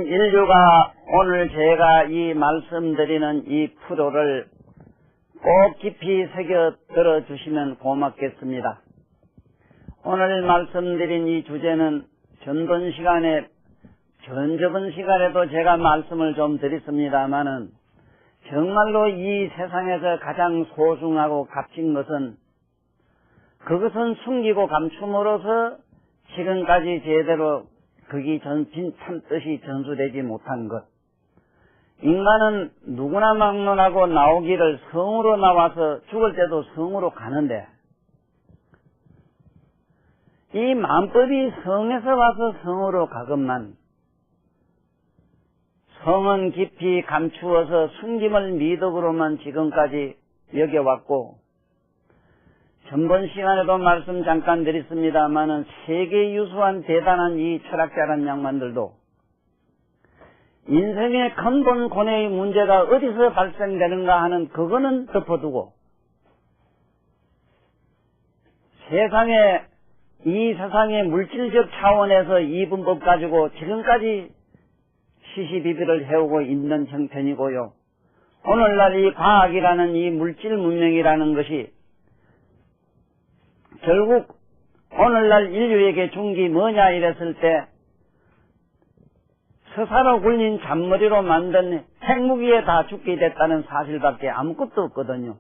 인류가 오늘 제가 이 말씀드리는 이 프로를 꼭 깊이 새겨 들어주시면 고맙겠습니다. 오늘 말씀드린 이 주제는 전번 시간에도 제가 말씀을 좀 드렸습니다마는 정말로 이 세상에서 가장 소중하고 값진 것은 그것은 숨기고 감춤으로써 지금까지 제대로 그게 참 뜻이 전수되지 못한 것. 인간은 누구나 막론하고 나오기를 성으로 나와서 죽을 때도 성으로 가는데 이 만법이 성에서 와서 성으로 가건만 성은 깊이 감추어서 숨김을 미덕으로만 지금까지 여겨왔고 전번 시간에도 말씀 잠깐 드렸습니다마는 세계 유수한 대단한 이 철학자란 양반들도 인생의 근본 고뇌의 문제가 어디서 발생되는가 하는 그거는 덮어두고 이 세상의 물질적 차원에서 이분법 가지고 지금까지 시시비비를 해오고 있는 형편이고요. 오늘날 이 과학이라는 이 물질 문명이라는 것이 결국 오늘날 인류에게 준 게 뭐냐 이랬을 때 서사로 굴린 잔머리로 만든 핵무기에 다 죽게 됐다는 사실밖에 아무것도 없거든요.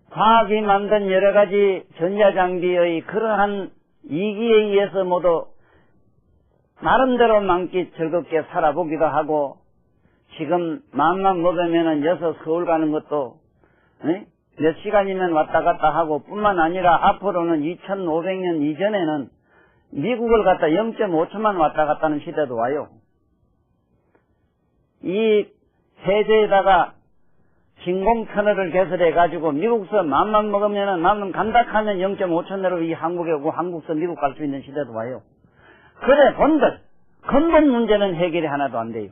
과학이 만든 여러 가지 전자장비의 그러한 이기에 의해서 모두 나름대로 많게 즐겁게 살아보기도 하고 지금 마음만 먹으면은 여서 서울 가는 것도 몇 시간이면 왔다 갔다 하고 뿐만 아니라 앞으로는 2500년 이전에는 미국을 갖다 0.5초만 왔다 갔다 하는 시대도 와요. 이 해저에다가 진공 터널을 개설해가지고 미국서 마음만 먹으면은 마음 간닥하면 0.5초 내로 이 한국에 오고 한국서 미국 갈 수 있는 시대도 와요. 그래 본들 근본 문제는 해결이 하나도 안 돼요.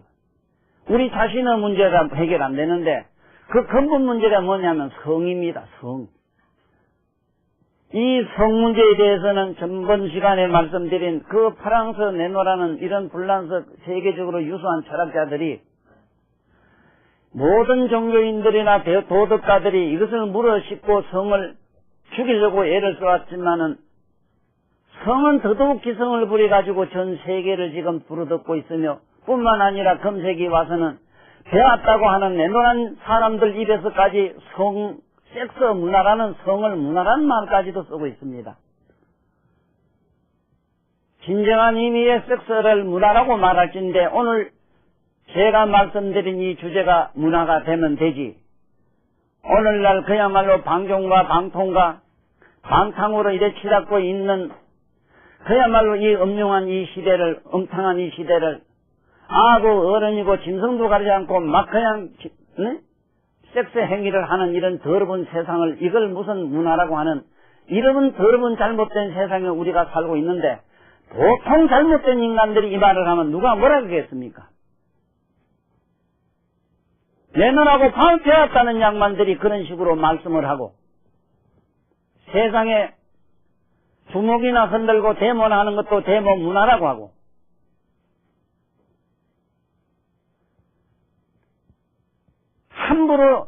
우리 자신의 문제가 해결 안 되는데 그 근본 문제가 뭐냐면 성입니다. 성. 이 성 문제에 대해서는 전번 시간에 말씀드린 그 프랑스 네노라는 이런 불란서 세계적으로 유수한 철학자들이 모든 종교인들이나 도덕가들이 이것을 물어뜯고 성을 죽이려고 애를 써왔지만은 성은 더더욱 기성을 부려가지고 전 세계를 지금 부르듣고 있으며 뿐만 아니라 금세기 와서는 배웠다고 하는 내노란 사람들 입에서까지 섹스 문화라는 성을 문화라는 말까지도 쓰고 있습니다. 진정한 의미의 섹스를 문화라고 말할진데 오늘 제가 말씀드린 이 주제가 문화가 되면 되지. 오늘날 그야말로 방종과 방통과 방탕으로 이래 치닫고 있는 그야말로 이 엄중한 이 시대를 엄탕한 이 시대를 아고 어른이고 짐승도 가리지 않고 막 그냥 섹스 행위를 하는 이런 더러운 세상을 이걸 무슨 문화라고 하는 이런 더러운 잘못된 세상에 우리가 살고 있는데 보통 잘못된 인간들이 이 말을 하면 누가 뭐라 그러겠습니까? 내놓으라고 방패했다는 양반들이 그런 식으로 말씀을 하고 세상에 주먹이나 흔들고 데모하는 것도 데모 문화라고 하고 함부로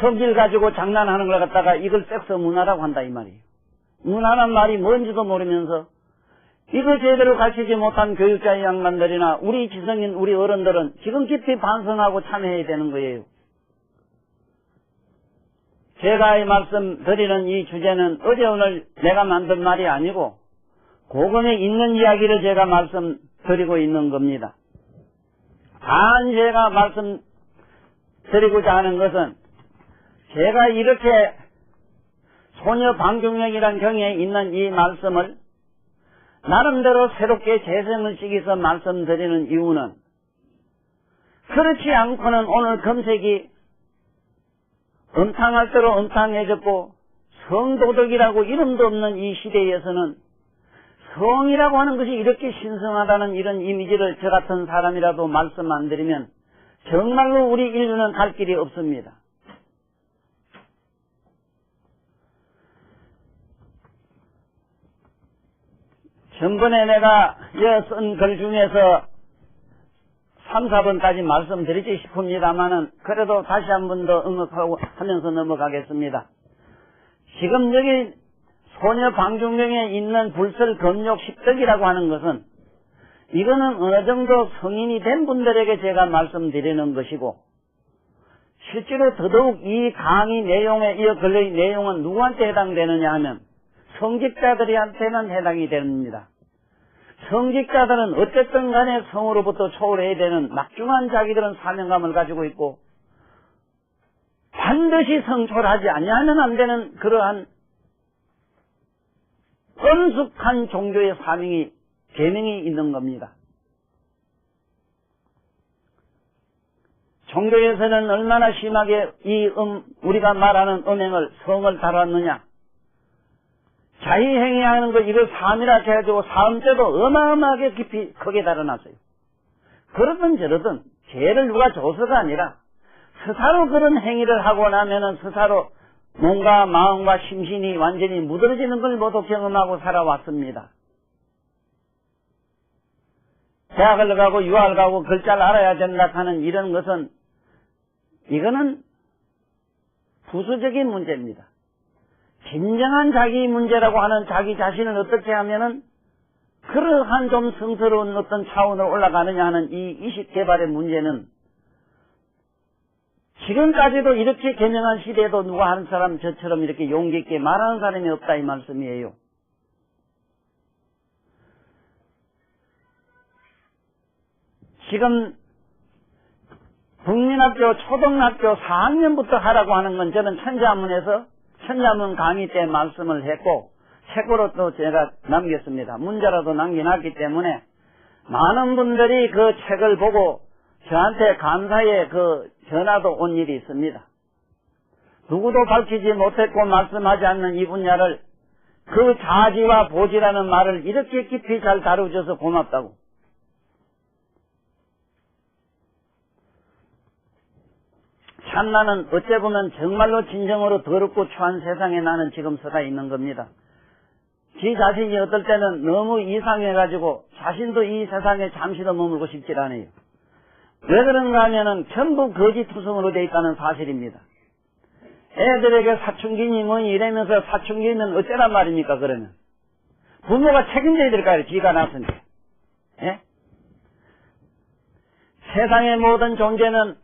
성질 가지고 장난하는 걸 갖다가 이걸 섹스 문화라고 한다 이 말이에요. 문화란 말이 뭔지도 모르면서 이거 제대로 가르치지 못한 교육자의 양반들이나 우리 지성인 우리 어른들은 지금 깊이 반성하고 참여해야 되는 거예요. 제가 이 말씀 드리는 이 주제는 어제 오늘 내가 만든 말이 아니고 고금에 있는 이야기를 제가 말씀드리고 있는 겁니다. 단 제가 말씀드리고자 하는 것은 제가 이렇게 소녀 방종령이란 경에 있는 이 말씀을 나름대로 새롭게 재생을 시켜서 말씀드리는 이유는 그렇지 않고는 오늘 금세기 엄탕할 대로 엄탕해졌고 성도덕이라고 이름도 없는 이 시대에서는 성이라고 하는 것이 이렇게 신성하다는 이런 이미지를 저 같은 사람이라도 말씀 안 드리면 정말로 우리 인류는 갈 길이 없습니다. 전번에 내가 쓴 글 중에서 3, 4번까지 말씀드리지 싶습니다만은 그래도 다시 한 번 더 응역하고 하면서 넘어가겠습니다. 지금 여기 소녀 방중경에 있는 불설 검욕 10덕이라고 하는 것은 이거는 어느 정도 성인이 된 분들에게 제가 말씀드리는 것이고 실제로 더더욱 이 강의 내용에 이어 걸려있는 내용은 누구한테 해당되느냐 하면 성직자들한테는 해당이 됩니다. 성직자들은 어쨌든 간에 성으로부터 초월해야 되는 막중한 자기들은 사명감을 가지고 있고 반드시 성초월하지 아니하면 안 되는 그러한 엄숙한 종교의 사명이 계명이 있는 겁니다. 종교에서는 얼마나 심하게 우리가 말하는 음행을 성을 다뤘느냐. 자의행위하는 것 이걸 사미라 해가지고 사음죄도 어마어마하게 깊이 크게 다뤄놨어요. 그러든 저러든 죄를 누가 줘서가 아니라 스스로 그런 행위를 하고 나면은 스스로 몸과 마음과 심신이 완전히 무드러지는 걸 모두 경험하고 살아왔습니다. 대학을 가고 유학을 가고 글자를 알아야 된다 하는 이런 것은 이거는 부수적인 문제입니다. 진정한 자기 문제라고 하는 자기 자신을 어떻게 하면은 그러한 좀 성스러운 어떤 차원으로 올라가느냐 하는 이 이식 개발의 문제는 지금까지도 이렇게 개명한 시대에도 누가 한 사람 저처럼 이렇게 용기 있게 말하는 사람이 없다 이 말씀이에요. 지금 국민학교 초등학교 4학년부터 하라고 하는 건 저는 천자문 강의 때 말씀을 했고 책으로 또 제가 남겼습니다. 문자라도 남겨놨기 때문에 많은 분들이 그 책을 보고 저한테 감사의 그 전화도 온 일이 있습니다. 누구도 밝히지 못했고 말씀하지 않는 이 분야를 그 자지와 보지라는 말을 이렇게 깊이 잘 다루셔서 고맙다고. 참 나는 어째 보면 정말로 진정으로 더럽고 추한 세상에 나는 지금 서가 있는 겁니다. 지 자신이 어떨 때는 너무 이상해가지고 자신도 이 세상에 잠시도 머물고 싶질 않아요. 왜 그런가 하면은 전부 거짓투성으로 되어 있다는 사실입니다. 애들에게 사춘기니 뭐니 이러면서 사춘기면 어쩌란 말입니까 그러면. 부모가 책임져야 될까요 지가 낳았으니까. 예? 세상의 모든 존재는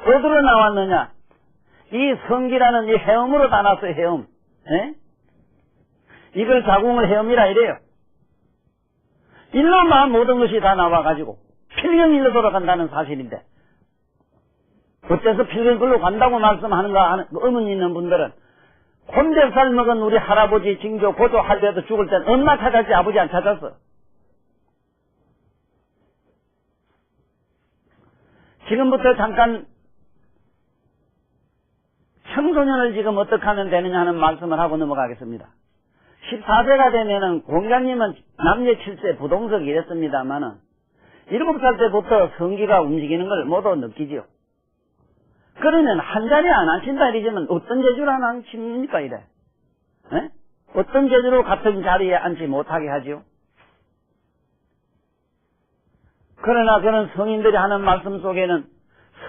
어디로 나왔느냐? 이 성기라는 이 해음으로 다 났어요, 해음. 예? 이걸 자궁을 해음이라 이래요. 일로만 모든 것이 다 나와가지고 필경일로 돌아간다는 사실인데 어째서 필경글로 간다고 말씀하는가 하는 의문 있는 분들은 혼대살 먹은 우리 할아버지 징조 고조 할 때도 죽을 땐 엄마 찾았지 아버지 안 찾았어. 지금부터 잠깐 청소년을 지금 어떻게 하면 되느냐 하는 말씀을 하고 넘어가겠습니다. 14세가 되면은 공자님은 남녀 7세 부동석이 이랬습니다만은 7살 때부터 성기가 움직이는 걸 모두 느끼지요. 그러면 한 자리에 안 앉힌다 이러지만 어떤 재주로 안 앉힙니까 이래? 에? 어떤 재주로 같은 자리에 앉지 못하게 하지요? 그러나 그런 성인들이 하는 말씀 속에는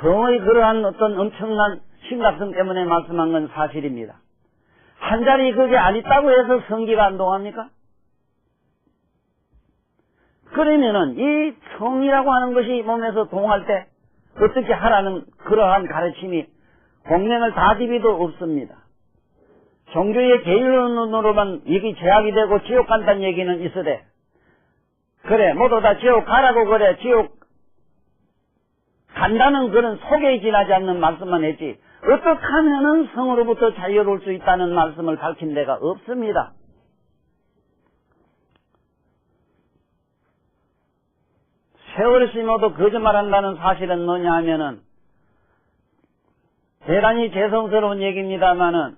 성의 그러한 어떤 엄청난 심각성 때문에 말씀한 건 사실입니다. 한 자리 그게 안 있다고 해서 성기가 안 동합니까? 그러면은 이 성이라고 하는 것이 몸에서 동할 때 어떻게 하라는 그러한 가르침이 공명을 다 디비도 없습니다. 종교의 개인론으로만 이게 제약이 되고 지옥 간다는 얘기는 있으되 그래 모두 다 지옥 가라고 그래 지옥 간다는 그런 속에 지나지 않는 말씀만 했지 어떻게 하면은 성으로부터 자유로울 수 있다는 말씀을 밝힌 데가 없습니다. 세월을 심어도 거짓말한다는 사실은 뭐냐 하면은 대단히 죄송스러운 얘기입니다마는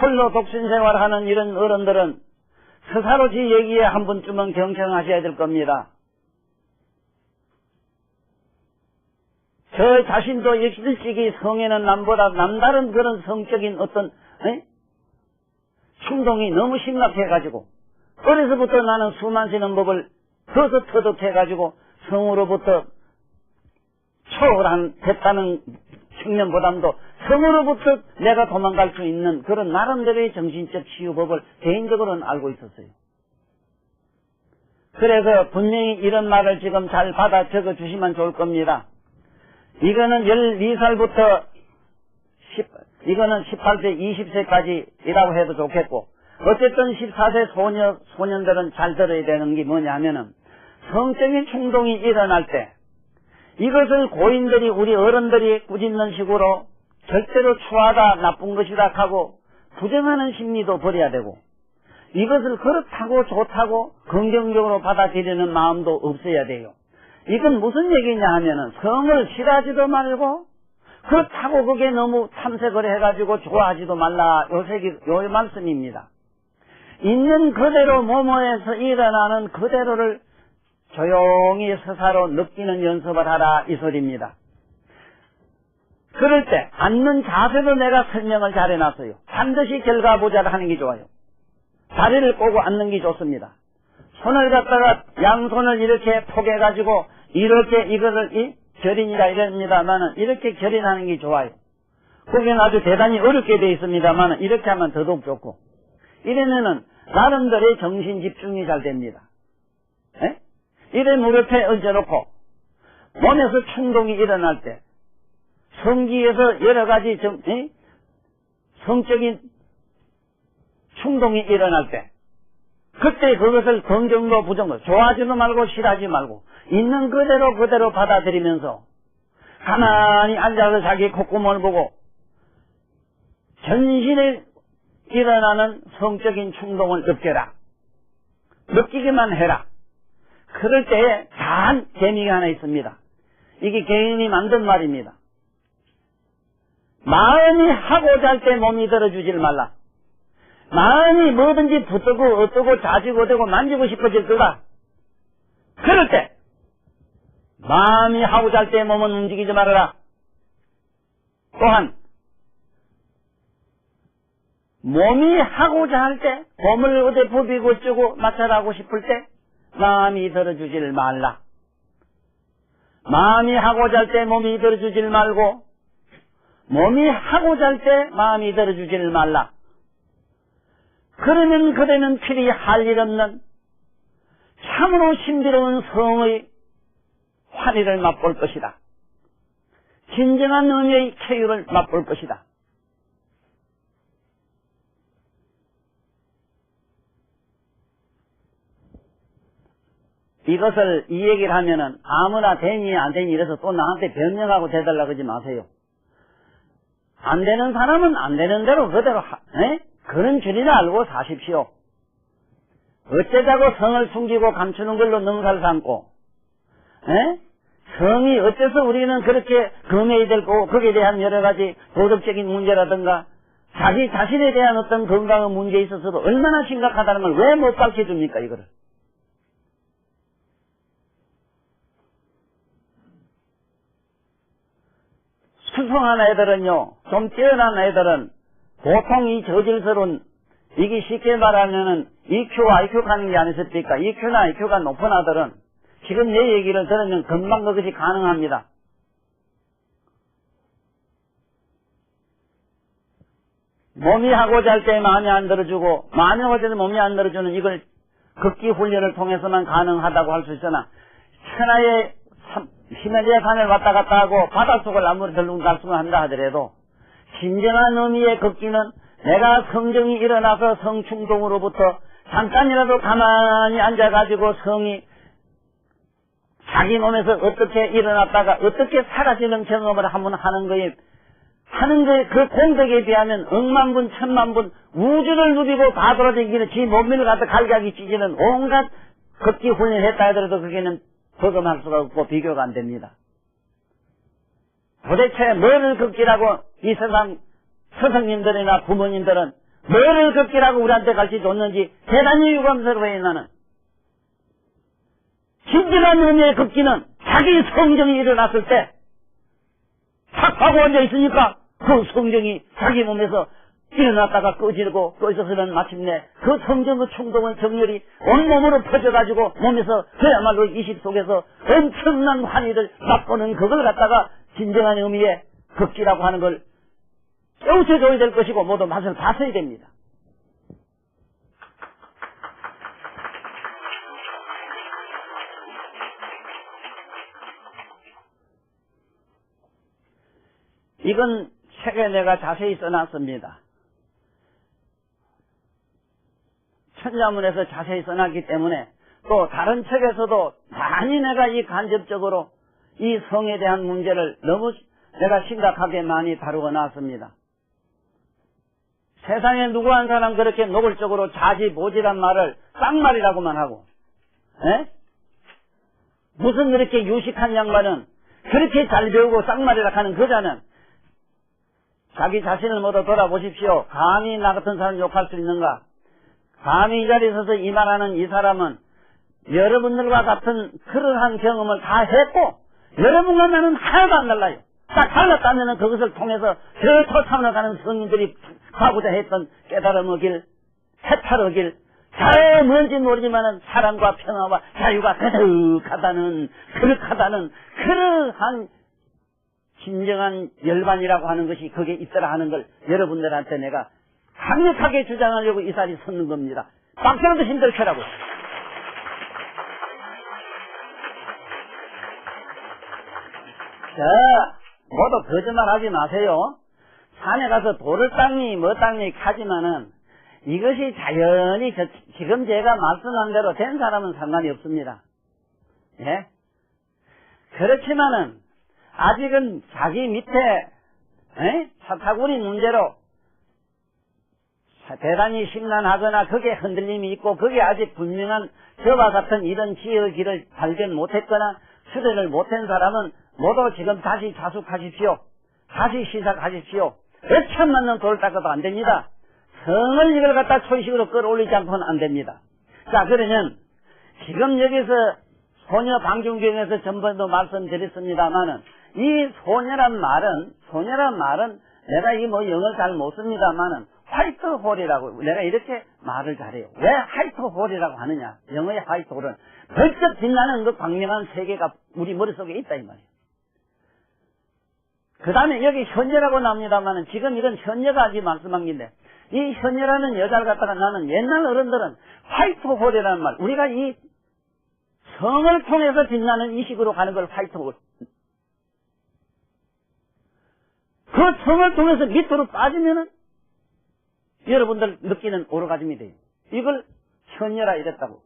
홀로 독신생활하는 이런 어른들은 스스로 지 얘기에 한 번쯤은 경청하셔야 될 겁니다. 저 자신도 일찍이 성에는 남보다 남다른 그런 성적인 어떤 충동이 너무 심각해가지고 어려서부터 나는 숨 안 쉬는 법을 터득해가지고 성으로부터 초월한 됐다는 측면보다도 성으로부터 내가 도망갈 수 있는 그런 나름대로의 정신적 치유법을 개인적으로는 알고 있었어요. 그래서 분명히 이런 말을 지금 잘 받아 적어 주시면 좋을 겁니다. 이거는 12살부터 이거는 18세, 20세까지이라고 해도 좋겠고, 어쨌든 14세 소년들은 잘 들어야 되는 게 뭐냐 하면은, 성적인 충동이 일어날 때, 이것을 고인들이, 우리 어른들이 꾸짖는 식으로 절대로 추하다, 나쁜 것이다 하고 부정하는 심리도 버려야 되고, 이것을 그렇다고 좋다고 긍정적으로 받아들이는 마음도 없어야 돼요. 이건 무슨 얘기냐 하면은 성을 싫어하지도 말고 그렇다고 그게 너무 탐색을 해가지고 좋아하지도 말라, 요 말씀입니다. 있는 그대로 모모에서 일어나는 그대로를 조용히 서사로 느끼는 연습을 하라, 이 소리입니다. 그럴 때 앉는 자세도 내가 설명을 잘 해놨어요. 반드시 결과보자를 하는 게 좋아요. 다리를 꼬고 앉는 게 좋습니다. 손을 갖다가 양손을 이렇게 포개가지고 이렇게 이거를 결인이라 이럽니다만은 이렇게 결인하는 게 좋아요. 그게 아주 대단히 어렵게 되어 있습니다만은 이렇게 하면 더더욱 좋고, 이러면은 나름대로의 정신 집중이 잘 됩니다. 에? 이래 무릎에 얹어놓고 몸에서 충동이 일어날 때, 성기에서 여러 가지 성적인 충동이 일어날 때, 그때 그것을 긍정도 부정도 좋아하지도 말고 싫어하지 말고 있는 그대로 받아들이면서 가만히 앉아서 자기 콧구멍을 보고 전신에 일어나는 성적인 충동을 느껴라. 느끼기만 해라. 그럴 때에 다한 재미가 하나 있습니다. 이게 개인이 만든 말입니다. 마음이 하고자 할 때 몸이 들어주질 말라. 마음이 뭐든지 붙들고 어떠고 자지고 되고 만지고 싶어질 거다. 그럴 때 마음이 하고자 할 때 몸은 움직이지 말아라. 또한 몸이 하고자 할 때 몸을 어디 부비고 쩌고 마찰하고 싶을 때 마음이 들어주질 말라. 마음이 하고자 할 때 몸이 들어주질 말고 몸이 하고자 할 때 마음이 들어주질 말라. 그러면 그대는 필히 할 일 없는 참으로 신비로운 성의 환희를 맛볼 것이다. 진정한 의미의 쾌유를 맛볼 것이다. 이것을 이 얘기를 하면은 아무나 되니 안 되니 이래서 또 나한테 변명하고 대달라 그러지 마세요. 안 되는 사람은 안 되는 대로 그대로 그런 줄이나 알고 사십시오. 어쩌자고 성을 숨기고 감추는 걸로 능사를 삼고, 성이 어째서 우리는 그렇게 금해야 될 거고, 거기에 대한 여러 가지 도덕적인 문제라든가 자기 자신에 대한 어떤 건강의 문제에 있어서도 얼마나 심각하다는 걸 왜 못 밝혀줍니까, 이거를. 수성한 애들은요, 좀 뛰어난 애들은 보통 이 저질스러운, 이게 쉽게 말하면은 EQ와 IQ 가는 게 아니었습니까? EQ나 IQ가 높은 아들은 지금 내 얘기를 들으면 금방 그것이 가능합니다. 몸이 하고자 할 때 마음이 안 들어주고, 마음이 하고자 할 때 몸이 안 들어주는 이걸 극기 훈련을 통해서만 가능하다고 할 수 있으나, 천하의 히말라야 산을 왔다 갔다 하고 바닷속을 아무리 들쑥날쑥 한다 하더라도 진정한 의미의 걷기는 내가 성정이 일어나서 성충동으로부터 잠깐이라도 가만히 앉아가지고 성이 자기 몸에서 어떻게 일어났다가 어떻게 사라지는 경험을 한번 하는 거에 그 공덕에 비하면 억만분 천만분 우주를 누비고 다 돌아다니는 지 몸을 갖다 갈가기 찢는 온갖 걷기 훈련을 했다 하더라도 그게는 버금할 수가 없고 비교가 안 됩니다. 도대체 뭐를 걷기라고 이 세상 스승님들이나 부모님들은 뭐를 걷기라고 우리한테 가르쳐 줬는지 대단히 유감스러워요. 나는 진정한 의미의 걷기는 자기 성정이 일어났을 때 탁 하고 앉아 있으니까 그 성정이 자기 몸에서 일어났다가 꺼지고 꺼져서는 마침내 그 성정의 충동은 정열이 온몸으로 퍼져가지고 몸에서 그야말로 이식 속에서 엄청난 환희를 맛보는 그걸 갖다가 진정한 의미의 극기라고 하는 걸 깨우쳐줘야 될 것이고 모두 맛을 봤어야 됩니다. 이건 책에 내가 자세히 써놨습니다. 천자문에서 자세히 써놨기 때문에 또 다른 책에서도 많이 내가 이 간접적으로 이 성에 대한 문제를 너무 내가 심각하게 많이 다루어 놨습니다. 세상에 누구 한 사람 그렇게 노골적으로 자지보지란 말을 쌍말이라고만 하고, 무슨 그렇게 유식한 양반은 그렇게 잘 배우고 쌍말이라 하는 그자는 자기 자신을 모두 돌아보십시오. 감히 나 같은 사람 욕할 수 있는가? 감히 이 자리에 서서 이 말하는 이 사람은 여러분들과 같은 그러한 경험을 다 했고 여러분과 나는 하나도 안 달라요. 딱 달랐다면 그것을 통해서 저 토차원에 가는 성인들이 가고자 했던 깨달음의 길, 해탈의 길, 잘 뭔지 모르지만은 사랑과 평화와 자유가 그러한 진정한 열반이라고 하는 것이 거기에 있더라 하는 걸 여러분들한테 내가 강력하게 주장하려고 이 자리에 섰는 겁니다. 박수라도 힘들게라고. 자, 모두 거짓말 하지 마세요. 산에 가서 돌을 닦니 뭐 닦니 하지만은 이것이 자연히 지금 제가 말씀한 대로 된 사람은 상관이 없습니다. 예? 그렇지만은 아직은 자기 밑에 사타구니 문제로 대단히 심란하거나 거기에 흔들림이 있고 거기에 아직 분명한 저와 같은 이런 지혜의 길을 발견 못했거나 수련을 못한 사람은 모두 지금 다시 자숙하십시오. 다시 시작하십시오. 몇천 만년 돌을 닦아도 안 됩니다. 성을 이걸 갖다 초식으로 끌어올리지 않고는 안 됩니다. 자, 그러면 지금 여기서 소녀 방중경에서 전번도 말씀드렸습니다마는 이 소녀란 말은 내가 이 뭐 영어를 잘 못 씁니다마는 화이트홀이라고 내가 이렇게 말을 잘해요. 왜 화이트홀이라고 하느냐? 영어의 화이트홀은 벌쩍 빛나는 그 광명한 세계가 우리 머릿속에 있다 이 말이에요. 그 다음에 여기 현녀라고 나옵니다마는 지금 이건 현녀가 아직 말씀한 건데 이 현녀라는 여자를 갖다가 나는 옛날 어른들은 화이트홀이라는 말, 우리가 이 성을 통해서 빛나는 이 식으로 가는 걸 화이트홀. 그 성을 통해서 밑으로 빠지면은 여러분들 느끼는 오르가즘이 돼요. 이걸 현녀라 이랬다고.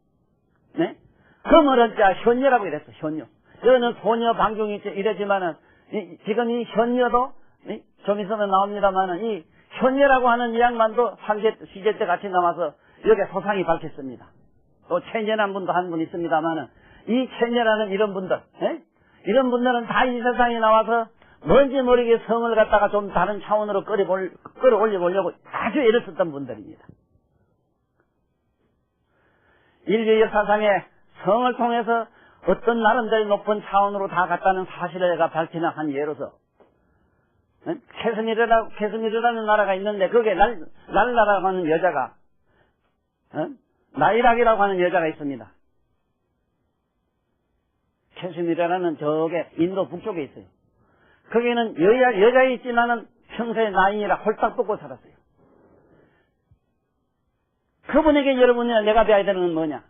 네? 금어른 자 현녀라고 이랬어. 현녀. 여기는 소녀 방중이 이랬지만은 지금 이 현녀도 좀 있으면 나옵니다만은 이 현녀라고 하는 이 양반도 황제 시제 때 같이 나와서 여기 소상히 밝혔습니다. 또 체녀란 분도 한 분 있습니다만은 이 체녀라는 이런 분들, 이런 분들은 다 이 세상에 나와서 뭔지 모르게 성을 갖다가 좀 다른 차원으로 끌어올려 보려고 아주 애를 썼던 분들입니다. 인류 역사상에 성을 통해서 어떤 나름대로 높은 차원으로 다 갔다는 사실을 내가 밝히나 한 예로서 캐스미르라는 나라가 있는데 거기에 날라라고 하는 여자가 나이락이라고 하는 여자가 있습니다. 캐스미르라는 저게 인도 북쪽에 있어요. 거기는 여자에 있지만은 평소에 나이라 홀딱 벗고 살았어요. 그분에게 여러분이 내가 배워야 되는 건 뭐냐?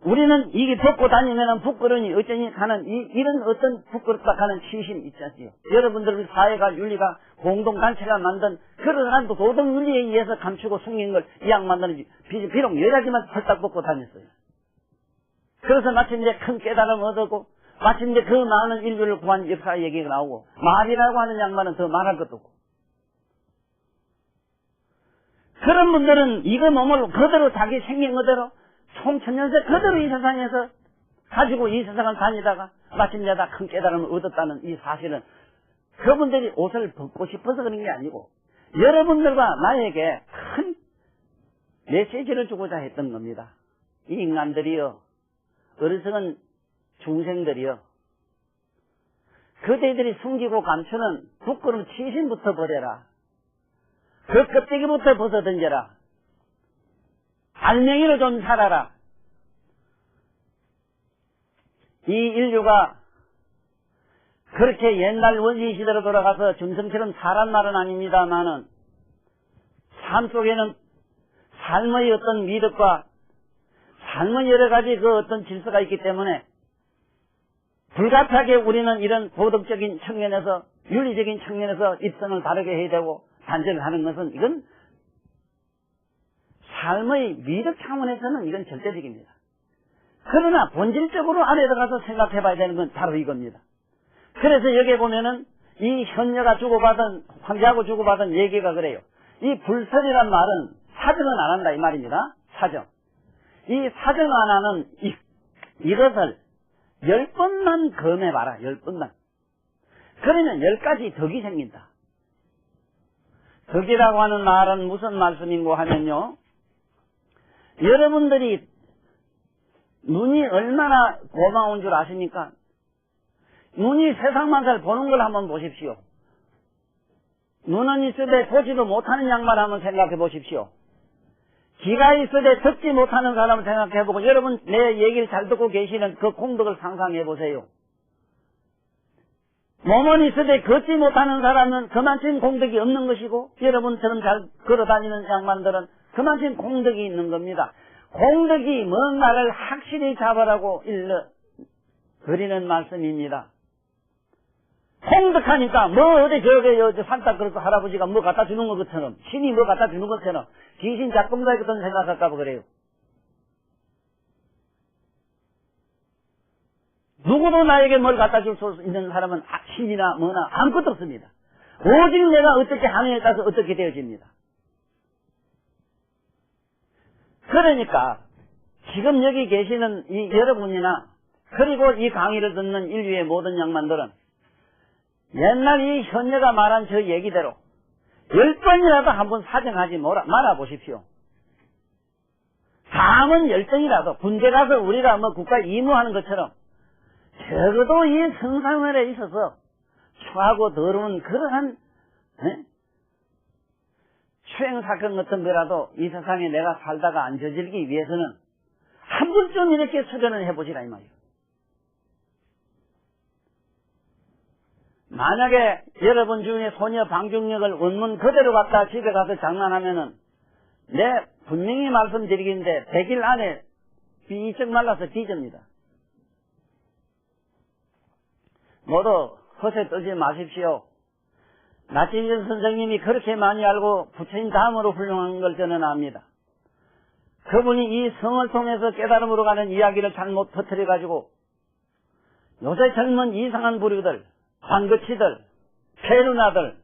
우리는 이게 벗고 다니면은 부끄러니 어쩌니 하는 이런 어떤 부끄럽다 하는 취심 있지 않지요? 여러분들 사회가 윤리가 공동단체가 만든 그러한 도덕 윤리에 의해서 감추고 숨긴 걸 이 양반들은 비록 여자지만 홀딱 벗고 다녔어요. 그래서 마침내 큰 깨달음을 얻었고 마침내 그 많은 인류를 구한 역사 얘기가 나오고 말이라고 하는 양반은 더 말할 것도 없고 그런 분들은 이거 몸을 그대로 자기 생긴 그대로 총천년세 그대로 이 세상에서 가지고 이 세상을 다니다가 마침내 다 큰 깨달음을 얻었다는 이 사실은 그분들이 옷을 벗고 싶어서 그런 게 아니고 여러분들과 나에게 큰 메시지를 주고자 했던 겁니다. 이 인간들이요, 어리석은 중생들이요, 그대들이 숨기고 감추는 부끄러운 치신부터 버려라. 그 껍데기부터 벗어 던져라. 알맹이로 좀 살아라. 이 인류가 그렇게 옛날 원시 시대로 돌아가서 중성처럼 살란 말은 아닙니다만은 삶 속에는 삶의 어떤 미덕과 삶의 여러 가지 그 어떤 질서가 있기 때문에 불가피하게 우리는 이런 도덕적인 측면에서 윤리적인 측면에서 입성을 다르게 해야 되고 단절을 하는 것은 이건 삶의 미덕 차원에서는 이건 절대적입니다. 그러나 본질적으로 안에 들어가서 생각해 봐야 되는 건 바로 이겁니다. 그래서 여기에 보면은 이 현녀가 주고받은 황제하고 주고받은 얘기가 그래요. 이 불설이란 말은 사정은 안 한다 이 말입니다. 사정. 이 사정 안 하는 이것을 10번만 검해봐라. 10번만. 그러면 10가지 덕이 생긴다. 덕이라고 하는 말은 무슨 말씀인고 하면요. 여러분들이 눈이 얼마나 고마운 줄 아십니까? 눈이 세상만 잘 보는 걸 한번 보십시오. 눈은 있으되 보지도 못하는 양말 한번 생각해 보십시오. 귀가 있으되 듣지 못하는 사람을 생각해 보고 여러분 내 얘기를 잘 듣고 계시는 그 공덕을 상상해 보세요. 몸은 있으되 걷지 못하는 사람은 그만큼 공덕이 없는 것이고 여러분처럼 잘 걸어다니는 양반들은 그만큼 공덕이 있는 겁니다. 공덕이 뭔가를 확실히 잡으라고 일러 드리는 말씀입니다. 공덕하니까 뭐 어디 저기 산타 그렇고 할아버지가 뭐 갖다 주는 것처럼 신이 뭐 갖다 주는 것처럼 귀신 작품가 같은 생각할까 봐 그래요. 누구도 나에게 뭘 갖다 줄 수 있는 사람은 신이나 뭐나 아무것도 없습니다. 오직 내가 어떻게 하느냐에 따라서 어떻게 되어집니다. 그러니까 지금 여기 계시는 이 여러분이나 그리고 이 강의를 듣는 인류의 모든 양반들은 옛날 이 현녀가 말한 저 얘기대로 10번이라도 한번 사정하지 말아보십시오. 다음은 10번이라도 군대 가서 우리가 뭐 국가 임무하는 것처럼 적어도 이 성상을에 있어서 추하고 더러운 그러한 추행사건 같은 거라도 이 세상에 내가 살다가 안 저질기 위해서는 한 번쯤 이렇게 수련을 해보시라 이 말이에요. 만약에 여러분 중에 소녀 방중력을 원문 그대로 갖다 집에 가서 장난하면은 내 분명히 말씀드리긴데 100일 안에 비쩍 말라서 뒤집니다. 모두 허세 떨지 마십시오. 나치전 선생님이 그렇게 많이 알고 부처님 다음으로 훌륭한 걸 저는 압니다. 그분이 이 성을 통해서 깨달음으로 가는 이야기를 잘못 터뜨려가지고 요새 젊은 이상한 부류들, 반거치들, 페루나들,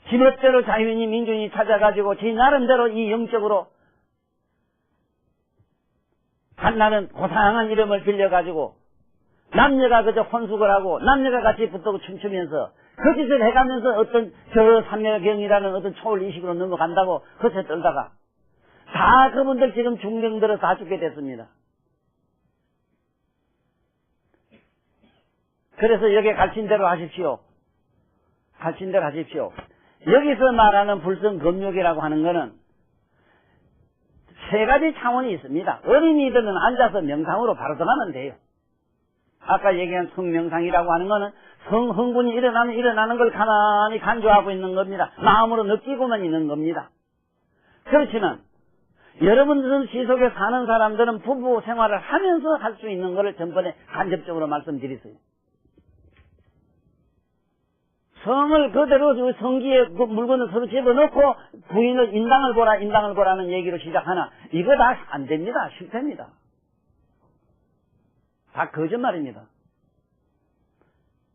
지멋대로 자유인이 민중이 찾아가지고 지 나름대로 이 영적으로 한나는 고상한 이름을 빌려가지고 남녀가 그저 혼숙을 하고 남녀가 같이 붙고 춤추면서 그 짓을 해가면서 어떤 저 삼매경이라는 어떤 초월의식으로 넘어간다고 허세 떨다가 다 그분들 지금 중병들어 다 죽게 됐습니다. 그래서 여기 가르친 대로 하십시오. 가르친 대로 하십시오. 여기서 말하는 불성검욕이라고 하는 것은 세 가지 차원이 있습니다. 어린이들은 앉아서 명상으로 바로 들어가면 돼요. 아까 얘기한 성명상이라고 하는 것은 성흥분이 일어나면 일어나는 걸 가만히 간주하고 있는 겁니다. 마음으로 느끼고만 있는 겁니다. 그렇지만 여러분들 시속에 사는 사람들은 부부 생활을 하면서 할 수 있는 것을 전번에 간접적으로 말씀드렸어요. 성을 그대로 성기에 그 물건을 서로 집어넣고 부인을 인당을 보라는 얘기로 시작하나 이거 다 안 됩니다. 실패입니다. 다 거짓말입니다.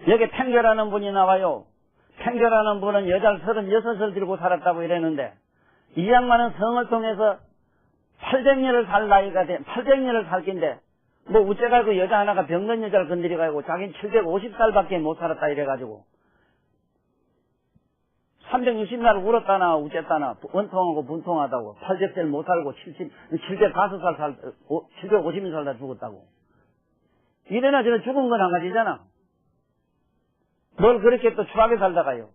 여기 팽교라는 분이 나와요. 팽교라는 분은 여자를 36을 들고 살았다고 이랬는데 이 양반은 성을 통해서 800년을 살 나이가 돼 800년을 살 낀데 뭐 우째가 그 여자 하나가 병든 여자를 건드려가지고 자기는 750살밖에 못 살았다 이래가지고 360날 울었다나 우쨌다나 원통하고 분통하다고 800살 못 살고 705살 750년 살다 죽었다고. 이래나 저래 죽은 건 한 가지잖아. 뭘 그렇게 또 추하게 살다가요.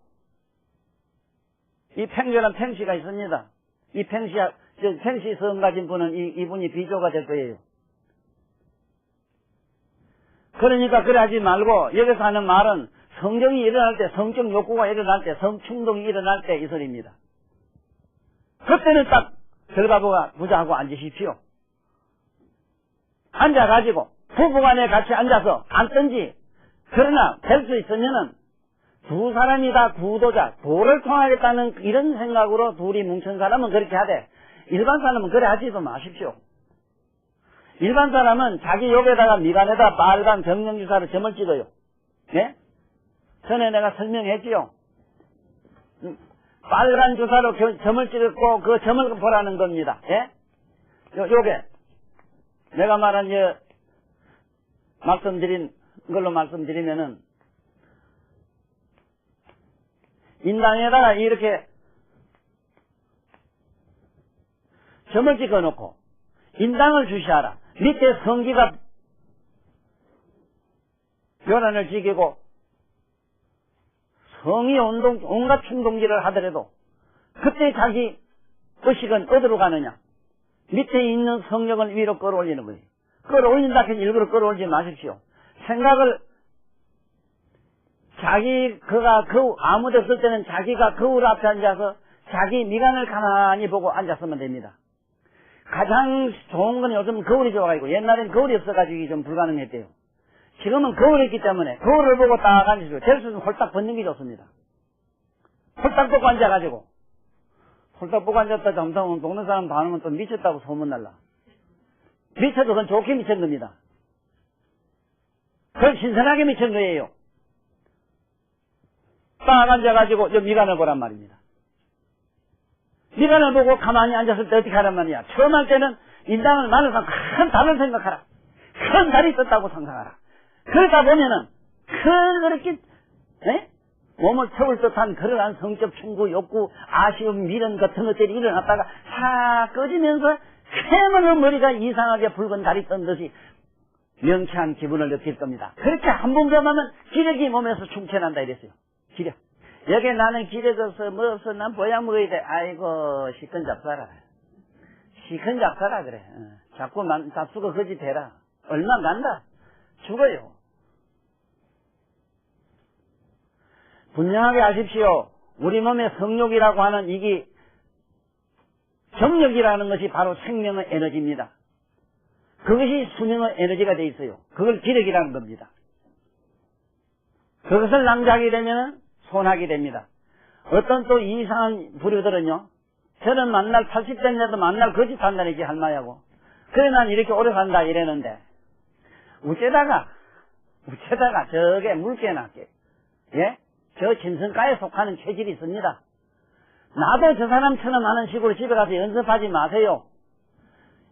이 팽교란 팽씨가 있습니다. 이 팽씨 성 가진 분은 이분이 비조가 될 거예요. 그러니까 그래 하지 말고 여기서 하는 말은 성정이 일어날 때, 성적 욕구가 일어날 때, 성충동이 일어날 때 이 소리입니다. 그때는 딱 들가부가 부자하고 앉으십시오. 앉아가지고 부부간에 같이 앉아서 앉든지, 그러나 될 수 있으면은 두 사람이 다 구도자, 도를 통하겠다는 이런 생각으로 둘이 뭉친 사람은 그렇게 하되, 일반 사람은 그래 하지도 마십시오. 일반 사람은 자기 욕에다가 미간에다 빨간 정령주사로 점을 찍어요. 예? 전에 내가 설명했지요. 빨간 주사로 점을 찍었고 그 점을 보라는 겁니다. 예? 요게 내가 말한 말씀드린 걸로 말씀드리면은, 인당에다가 이렇게 점을 찍어 놓고 인당을 주시하라. 밑에 성기가 벼란을 지키고 성이 온갖 충동기를 하더라도 그때 자기 의식은 어디로 가느냐? 밑에 있는 성령을 위로 끌어올리는 거예요. 끌어올린다 해서 일부러 끌어올리지 마십시오. 생각을 그가 아무도 없을 때는 자기가 거울 앞에 앉아서 자기 미간을 가만히 보고 앉았으면 됩니다. 가장 좋은 건 요즘 거울이 좋아가지고, 옛날엔 거울이 없어가지고 좀 불가능했대요. 지금은 거울이 있기 때문에 거울을 보고 딱 앉으시고, 될 수 있으면 홀딱 벗는 게 좋습니다. 홀딱 보고 앉아가지고, 홀딱 보고 앉았다 잠깐만 동네 사람 다 하는 건 또 미쳤다고 소문날라. 미쳐도 그건 좋게 미친 겁니다. 그건 신선하게 미친 거예요. 딱 앉아가지고 미간을 보란 말입니다. 미간을 보고 가만히 앉았을 때 어떻게 하란 말이야. 처음 할 때는 인당을 만나서 큰 달을 생각하라. 큰 달이 떴다고 상상하라. 그러다 보면은 그렇게 몸을 태울 듯한 그러한 성적 충고, 욕구, 아쉬움, 미련 같은 것들이 일어났다가 싹 꺼지면서 새만의 머리가 이상하게 붉은 달이 뜬 듯이 명쾌한 기분을 느낄 겁니다. 그렇게 한 번 경험하면 기력이 몸에서 충천한다 이랬어요. 기력. 여기 나는 기력없어, 뭐 없어, 난 보약 먹어야 돼. 아이고, 시큰 잡사라. 시큰 잡사라, 그래. 자꾸 잡수고 거지 대라. 얼마 간다. 죽어요. 분명하게 아십시오. 우리 몸의 성욕이라고 하는 이게 정력이라는 것이 바로 생명의 에너지입니다. 그것이 수명의 에너지가 돼 있어요. 그걸 기력이라는 겁니다. 그것을 낭자하게 되면 손하게 됩니다. 어떤 또 이상한 부류들은요, 저는 만날 80대인데도 만날 거짓 한다는 게 할마야고, 그래 난 이렇게 오래 산다 이랬는데, 우째다가 저게 물개나, 예? 저 짐승가에 속하는 체질이 있습니다. 나도 저 사람처럼 하는 식으로 집에 가서 연습하지 마세요.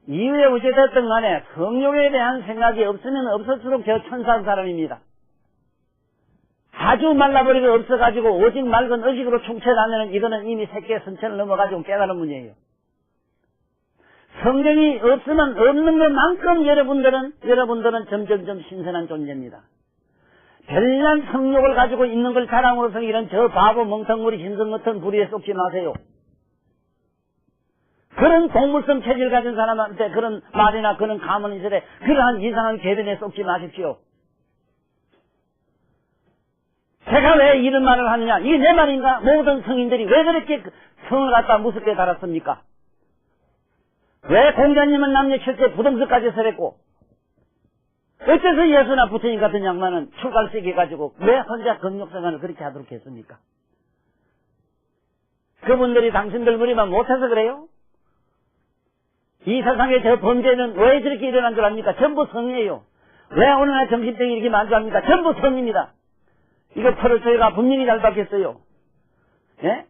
이후에 어찌됐든 간에 성욕에 대한 생각이 없으면 없을수록 저 천사한 사람입니다. 아주 말라버리고 없어가지고 오직 맑은 의식으로 충천하면 이거는 이미 새끼의 선천을 넘어가지고 깨달은 문제예요. 성경이 없으면 없는 것만큼 여러분들은 점점점 신선한 존재입니다. 별난 성욕을 가지고 있는 걸 자랑으로서 이런 저 바보 멍텅구리 신성 같은 부리에 쏙지 마세요. 그런 동물성 체질 가진 사람한테 그런 말이나 그런 가문이설에 그러한 이상한 계변에 쏙지 마십시오. 제가 왜 이런 말을 하느냐? 이게 내 말인가? 모든 성인들이 왜 그렇게 성을 갖다 무섭게 달았습니까? 왜 공자님은 남녀 7세 부동석까지 설했고, 어째서 예수나 부처님 같은 양반은 출갈색 해가지고 왜 혼자 금욕생활을 그렇게 하도록 했습니까? 그분들이 당신들 무리만 못해서 그래요? 이 세상에 저 범죄는 왜 저렇게 일어난 줄 압니까? 전부 성이에요. 왜 오늘날 정신병이 이렇게 만주합니까? 전부 성입니다. 이거 표를 저희가 분명히 잘 받겠어요. 예?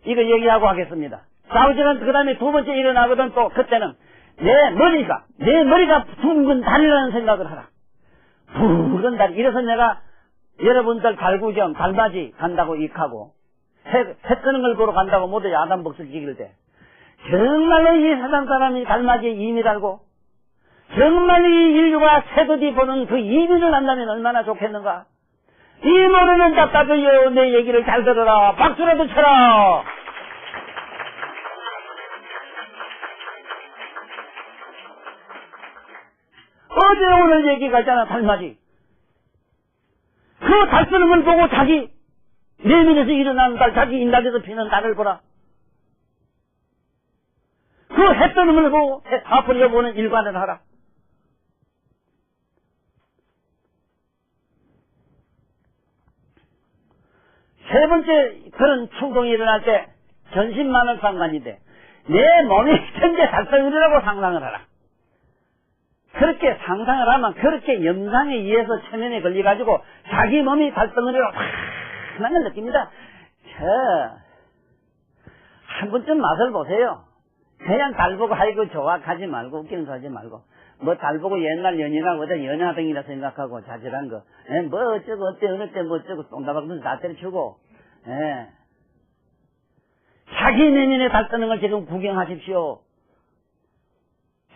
이거 얘기하고 하겠습니다. 좌우지간 그 다음에 두 번째 일어나거든. 또 그때는 내 머리가 둥근 달이라는 생각을 하라. 붉은 달. 이래서 내가 여러분들 달구정, 달맞이 간다고 익하고 해 끄는 걸 보러 간다고 모두 야단복수 찍을 때 정말로 이 세상 사람이 달맞이에 임이 달고 정말 이 인류가 새도디 보는 그 이민을 한다면 얼마나 좋겠는가. 이 모르는 답답해요. 내 얘기를 잘 들어라. 박수라도 쳐라. 어제 오늘 얘기가 있잖아, 달맞이. 그 달 쓰는 걸 보고 자기 내면에서 일어나는 달, 자기 인닥에서 피는 달을 보라. 그 해 뜨는 걸 보고 다 벌려보는 일관을 하라. 세 번째 그런 충동이 일어날 때 전신만을 상관이 돼. 내 몸이 현재 달성이라고 상상을 하라. 그렇게 상상을 하면 그렇게 염상에 의해서 체면에 걸려가지고 자기 몸이 달성이라고 확 걸 느낍니다. 한 번쯤 맛을 보세요. 그냥 달 보고 아이고 좋아 가지 말고 웃기는 소 하지 말고 뭐 달 보고 옛날 연인하고 어떤 연하등이라 생각하고 자질한 거 뭐 어쩌고 어때 어느 때 뭐 어쩌고 똥다박면서 다 때려치고 자기 내면에 달 뜨는 걸 지금 구경하십시오.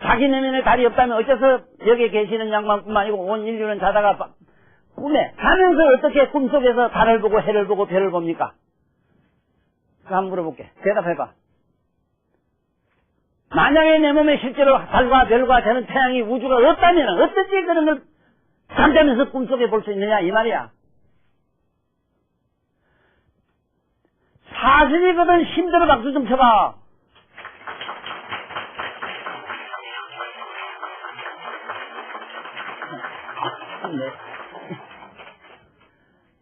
자기 내면에 달이 없다면 어째서 여기 계시는 양반뿐만 아니고 온 인류는 자다가 꿈에 자면서 어떻게 꿈속에서 달을 보고 해를 보고 별을 봅니까? 그거 한번 물어볼게. 대답해봐. 만약에 내 몸에 실제로 달과 별과 되는 태양이 우주가 없다면 어떻게 그런 걸 잠자면서 꿈속에 볼 수 있느냐 이 말이야. 사실이거든. 힘들어 박수 좀 쳐봐.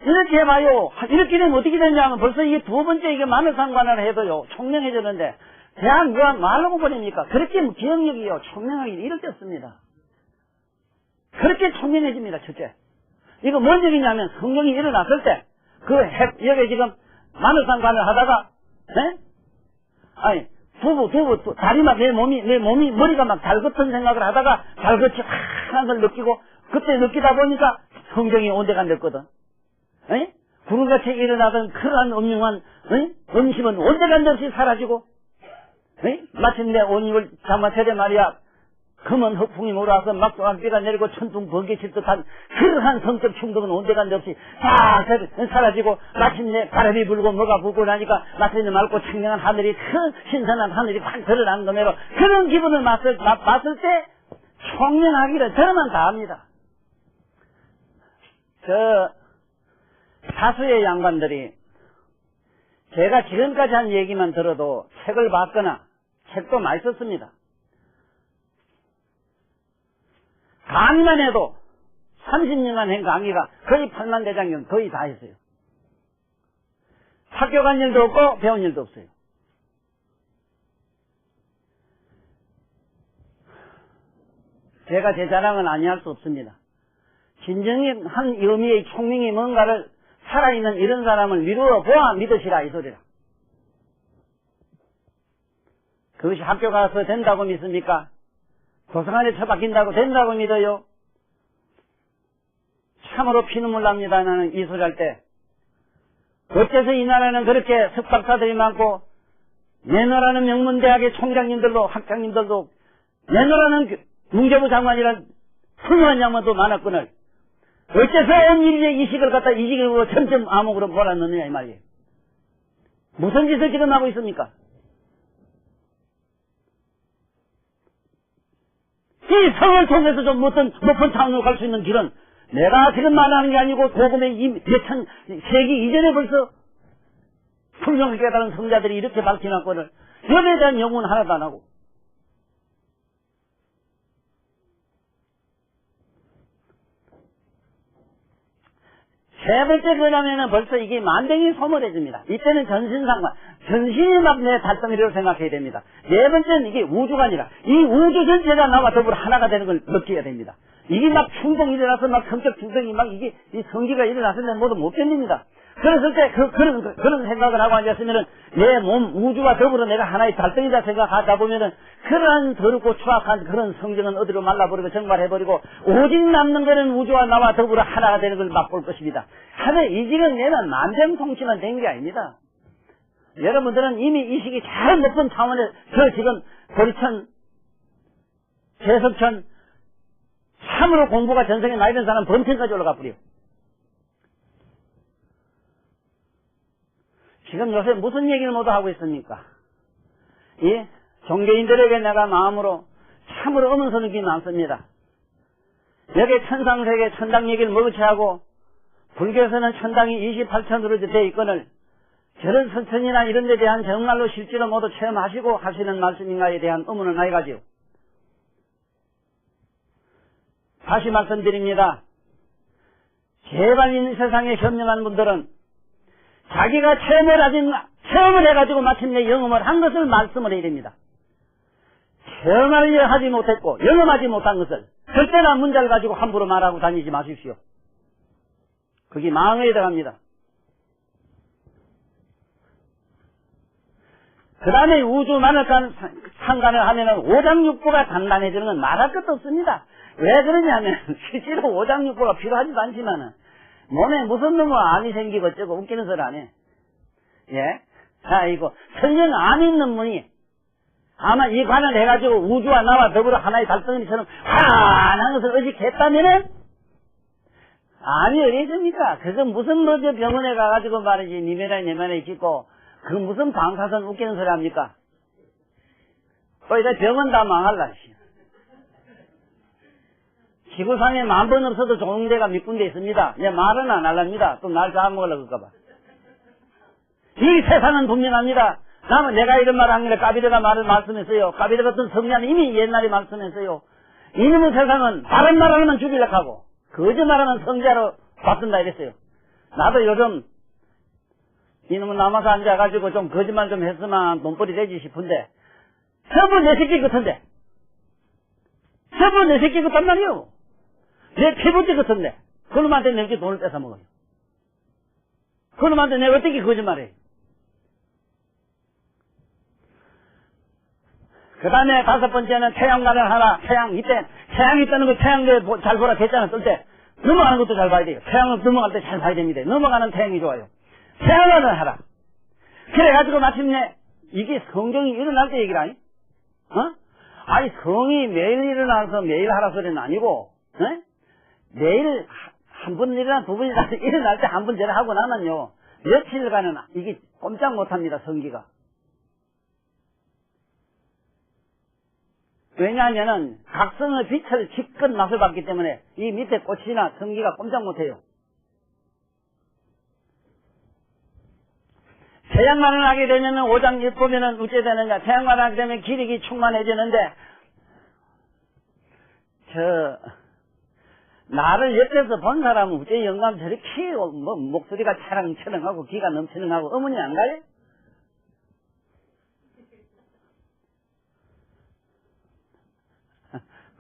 이렇게 해봐요. 이렇게 되면 어떻게 되냐면 벌써 이게 두 번째 이게 마늘상관을 해도요 총명해졌는데 대한 누가 말하고 버립니까? 그렇게 기억력이요 총명하기 이럴 때 없습니다. 그렇게 총명해집니다. 첫째 이거 뭔 얘기냐면 성령이 일어났을 때 여기 지금 마늘상관을 하다가 아니 두부 다리만 내 몸이 머리가 막 달긋한 생각을 하다가 달긋이 확한 걸 느끼고 그때 느끼다 보니까 성경이 온데간데거든. 구름같이 일어나던 그러한 음흉한 음심은 온데간데 없이 사라지고 마침내 온 입을 장마철에 말이야 금은 허풍이 몰아서 막조각비가 내리고 천둥 번개칠 듯한 그러한 성적 충동은 온데간데 없이 다 사라지고 마침내 바람이 불고 뭐가 불고 나니까 마침내 맑고 청량한 하늘이 큰 신선한 하늘이 확 드러나는 거네로 그런 기분을 맛을 때 총명하기를 저는 다 합니다. 다수의 양반들이 제가 지금까지 한 얘기만 들어도 책을 봤거나 책도 많이 썼습니다. 강의만 해도 30년간 한 강의가 거의 8만 대장경 거의 다 했어요. 학교 간 일도 없고 배운 일도 없어요. 제가 제 자랑은 아니할 수 없습니다. 진정한 한 의미의 총명이 뭔가를 살아있는 이런 사람을 미루어 보아 믿으시라 이 소리라. 그것이 학교 가서 된다고 믿습니까? 도서관에 처박힌다고 된다고 믿어요? 참으로 피눈물 납니다. 나는 이 소리 할 때. 어째서 이 나라는 그렇게 석박사들이 많고 내 나라는 명문대학의 총장님들도 학장님들도 내 나라는 문교부 장관이란 훌륭한 양반도 많았거늘 어째서 온 인류의 이식을 갖다 이식으로 점점 암흑으로 몰아넣느냐 이 말이에요. 무슨 짓을 지금 하고 있습니까? 이 성을 통해서 좀 높은 차원으로 갈 수 있는 길은 내가 지금 말하는 게 아니고 도금의 몇천 세기 이전에 벌써 풍성을 깨달은 성자들이 이렇게 밝혀놨거늘 여기에 대한 연구는 하나도 안 하고 세 번째 그러면은 벌써 이게 만병이 소멸해집니다. 이때는 전신상관, 전신이 막 내 달성이라고 생각해야 됩니다. 네 번째는 이게 우주가 아니라 이 우주 전체가 나와 더불어 하나가 되는 걸 느껴야 됩니다. 이게 막 충동이 일어나서 막 성격 충동이 막 이게 이 성기가 일어났을 때 모두 못 견딥니다. 그랬을 때 그런 생각을 하고 앉았으면은 내 몸 우주와 더불어 내가 하나의 달성이다 생각하다 보면은 그러한 더럽고 추악한 그런 성정은 어디로 말라버리고 정발해버리고 오직 남는 것은 우주와 나와 더불어 하나가 되는 걸 맛볼 것입니다. 하늘 이 지금 얘는 만병통치만 된 게 아닙니다. 여러분들은 이미 이 시기 잘 높은 차원에 지금 보리천, 재석천 참으로 공부가 전생에 나이 든 사람 범천까지 올라가 버려. 지금 요새 무슨 얘기를 모두 하고 있습니까? 이 종교인들에게 내가 마음으로 참으로 의문스러운 게 많습니다. 여기 천상세계 천당 얘기를 먹으치하고 불교에서는 천당이 28천으로 되어 있거늘 저런 선천이나 이런 데 대한 정말로 실제로 모두 체험하시고 하시는 말씀인가에 대한 의문을 많이 가지요. 다시 말씀드립니다. 제발 이 세상에 현명한 분들은 자기가 체험을 해가지고 마침내 영험을 한 것을 말씀을 해야 됩니다. 체험을 하지 못했고 영험하지 못한 것을 절대나 문자를 가지고 함부로 말하고 다니지 마십시오. 그게 망에 들어갑니다. 그 다음에 우주만을 상관을 하면은 오장육부가 단단해지는 건 말할 것도 없습니다. 왜 그러냐면 실제로 오장육부가 필요하지도 않지만은 몸에 무슨 놈의 암이 생기고 어쩌고 웃기는 소리 안 해. 예? 자, 이거 설령 암이 있는 분이 아마 이 관을 해가지고 우주와 나와 더불어 하나의 달덩이처럼 환한 것을 의식했다면은 암이 어디있습니까? 그건 무슨 뭐저 병원에 가가지고 말이지 니메라에 내면에 짓고 그 무슨 방사선 웃기는 소리 합니까? 또 이제 병원 다 망할라. 지구상에 10,000번 없어도 좋은 데가 몇 군데 있습니다. 내 말은 안 할랍니다. 또 날 잡아먹으려고 할까봐. 이 세상은 분명합니다. 나는 내가 이런 말 한 게 까비르가 말씀했어요. 까비르 같은 성자는 이미 옛날에 말씀했어요. 이놈의 세상은 다른 말하면 죽이려고 하고 거짓말하면 성자로 바꾼다 이랬어요. 나도 요즘 이놈은 남아서 앉아가지고 좀 거짓말 좀 했으면 돈벌이 되지 싶은데 전부 내 새끼 같은데 전부 내 새끼 같단 말이요. 내 피부띠 같은데 그놈한테 내게 돈을 뺏어 먹어요. 그놈한테 내가 어떻게 거짓말해. 그 다음에 5번째는 태양관을 하라. 이때 태양이 뜨는 거 태양대 잘 보라 했잖아. 뜰 때 넘어가는 것도 잘 봐야 돼요. 태양을 넘어갈 때 잘 봐야 됩니다. 넘어가는 태양이 좋아요. 태양관을 하라. 그래가지고 마침내 이게 성경이 일어날 때 얘기를 하니? 아니 성이 매일 일어나서 매일 하라 소리는 아니고 매일 한 번 일어나 두 번 일어날 때 한 번 전에 하고 나면요 며칠간은 이게 꼼짝 못합니다. 성기가. 왜냐하면은 각성의 빛을 기껏 맛을 봤기 때문에 이 밑에 꽃이나 성기가 꼼짝 못해요. 태양만을 하게 되면은 오장육 보면은 어째 되느냐. 태양만을 하게 되면 기력이 충만해지는데 나를 옆에서 본 사람은 어째 영감 저렇게 목소리가 차랑차랑하고 기가 넘치는하고 어머니 안 가요?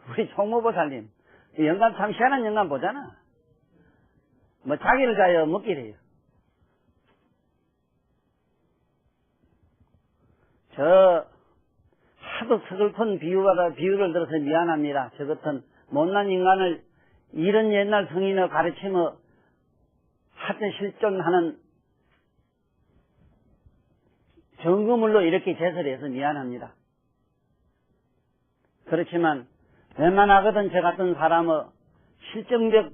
우리 총무보살님 영감 참 희한한 영감 보잖아. 뭐 자기를 자요 먹기래요. 하도 서글픈 비유를 들어서 미안합니다. 저 같은 못난 인간을 이런 옛날 성인의 가르침을 하여튼 실존하는 정금물로 이렇게 제설해서 미안합니다. 그렇지만 웬만하거든 저 같은 사람의 실정적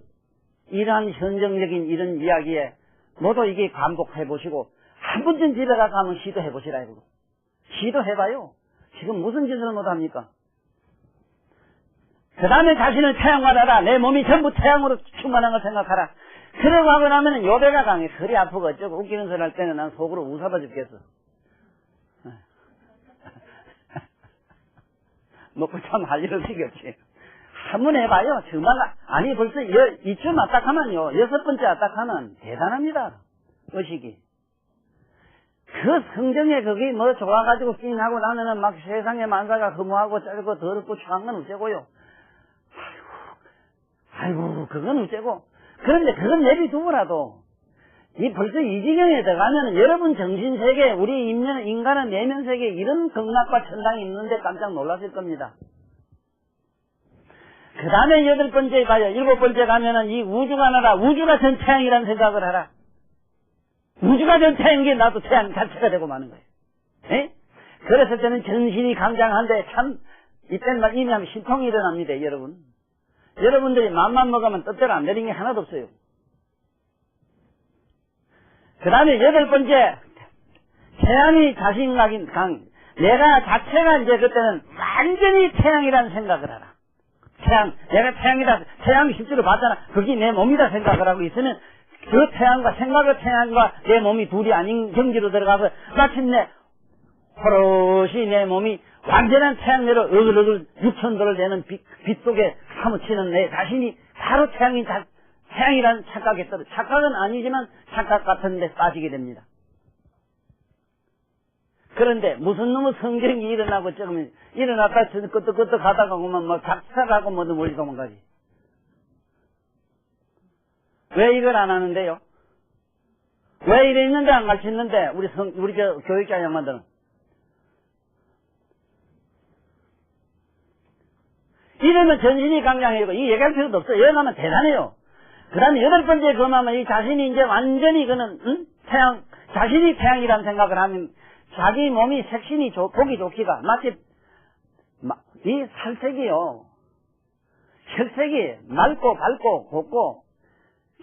이러한 현정적인 이런 이야기에 모두 이게 반복해보시고 한 번쯤 집에 가서 한번 시도해보시라 이거. 시도해봐요. 지금 무슨 짓을 못합니까? 그 다음에 자신을 태양화하라. 내 몸이 전부 태양으로 충만한 걸 생각하라. 그러고 하고 나면은 요배가 강해. 허리 아프고 어쩌고 웃기는 소리 할 때는 난 속으로 웃어봐 죽겠어. 먹고 참 할 일은 되게 없지. 한번 해봐요. 정말, 아니 벌써 이쯤 아딱하면요. 6번째 아딱하면 대단합니다. 의식이. 그 성정에 그게 뭐 좋아가지고 찡하고 나면은 막 세상에 만사가 허무하고 짧고 더럽고 추한 건 어째고요. 아이고, 그건 어째고. 그런데 그건 내비두고라도, 벌써 이 지경에 들어가면 여러분 정신세계, 우리 인간의 내면세계에 이런 극락과 천당이 있는데 깜짝 놀랐을 겁니다. 그 다음에 8번째 가요. 7번째 가면은 이 우주가 하나라. 우주가 전 태양이라는 생각을 하라. 우주가 전 태양인 게 나도 태양 자체가 되고 마는 거예요. 에? 그랬을 때는 정신이 강장한데 참, 이때는 막 이미 하면 신통이 일어납니다, 여러분. 여러분들이 맘만 먹으면 뜻대로 안 되는 게 하나도 없어요. 그 다음에 8번째, 태양이 자신감 강. 내가 자체가 이제 그때는 완전히 태양이라는 생각을 하라. 태양, 내가 태양이다, 태양 실제로 봤잖아. 그게 내 몸이다 생각을 하고 있으면 그 태양과 생각의 태양과 내 몸이 둘이 아닌 경지로 들어가서 마침내 호롯이 내 몸이 완전한 태양내로 어글어글 6천도를 되는 빛 속에 사무치는 내 자신이 바로 태양이라는 착각에 떨어. 착각은 아니지만 착각 같은 데 빠지게 됩니다. 그런데 무슨 놈의 성경이 일어나고 조금 일어났다 끄떡끄떡 가다가 보면 뭐 작사하고 뭐든 멀리 도망가지. 왜 이걸 안 하는데요? 왜 이래 있는데 안 가르치는데 우리 저 교육자 양반들은 이러면 전신이 강량해지고 이 얘기할 필요도 없어요. 여기 가면 대단해요. 그 다음에 8번째 그러면 이 자신이 이제 완전히 태양, 자신이 태양이라는 생각을 하면 자기 몸이 색신이 보기 좋기가 마치 이 살색이요. 혈색이 맑고 밝고 곱고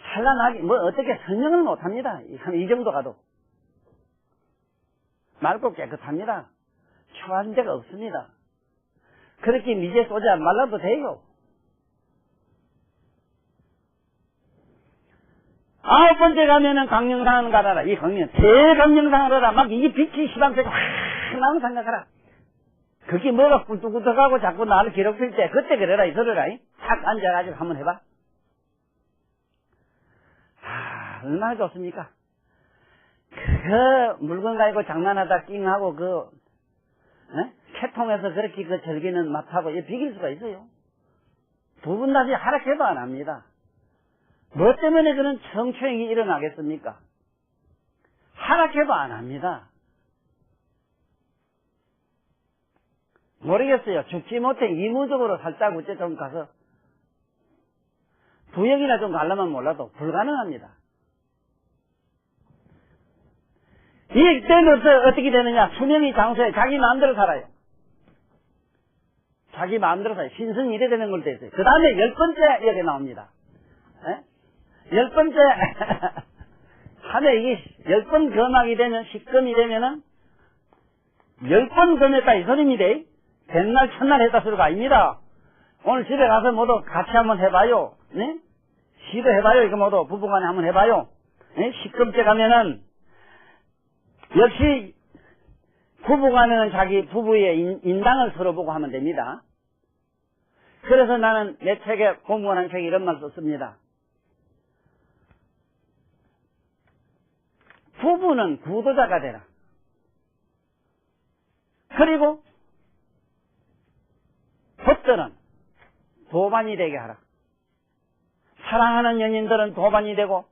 찬란하게 뭐 어떻게 설명을 못합니다. 한 이 정도 가도 맑고 깨끗합니다. 초한 데가 없습니다. 그렇게 미제 쏘지 안 말라도 돼요. 9번째 가면은 강령상을 가라라. 이 강령, 대강령상을 하라. 막 이게 빛이 시방색이 확 나는 생각하라. 그게 뭐가 꿀뚝꿀뚝하고 자꾸 나를 괴롭힐 때 그때 그래라 이 소리라. 탁 앉아가지고 한번 해봐. 얼마나 좋습니까? 그 물건 가지고 장난하다 낑하고 캐통해서 그렇게 즐기는 맛하고 비길 수가 있어요. 두 분 다시 하락해도 안 합니다. 뭐 때문에 그런 성추행이 일어나겠습니까? 하락해도 안 합니다. 모르겠어요. 죽지 못해 이무적으로 살짝 우째 좀 가서 부역이나 좀 가려면 몰라도 불가능합니다. 이때는 어떻게 되느냐? 수명이 장수해 자기 마음대로 살아요. 자기 마음대로 살아요. 신성이 이래 되는 걸도 있어요. 그 다음에 10번째 여기 나옵니다. 10번째 하루에 이게 10번 검하게 되면 식검이 되면은 10번 검했다 이 소리입니다. 백날 천날 했다 소리가 아닙니다. 오늘 집에 가서 모두 같이 한번 해봐요. 네? 시도해봐요. 이거 모두 부부간에 한번 해봐요. 네? 10검째 가면은 역시 부부간에는 자기 부부의 인당을 서로 보고 하면 됩니다. 그래서 나는 내 책에 공무원한 책에 이런 말 썼습니다. 부부는 구도자가 되라. 그리고 법들은 도반이 되게 하라. 사랑하는 연인들은 도반이 되고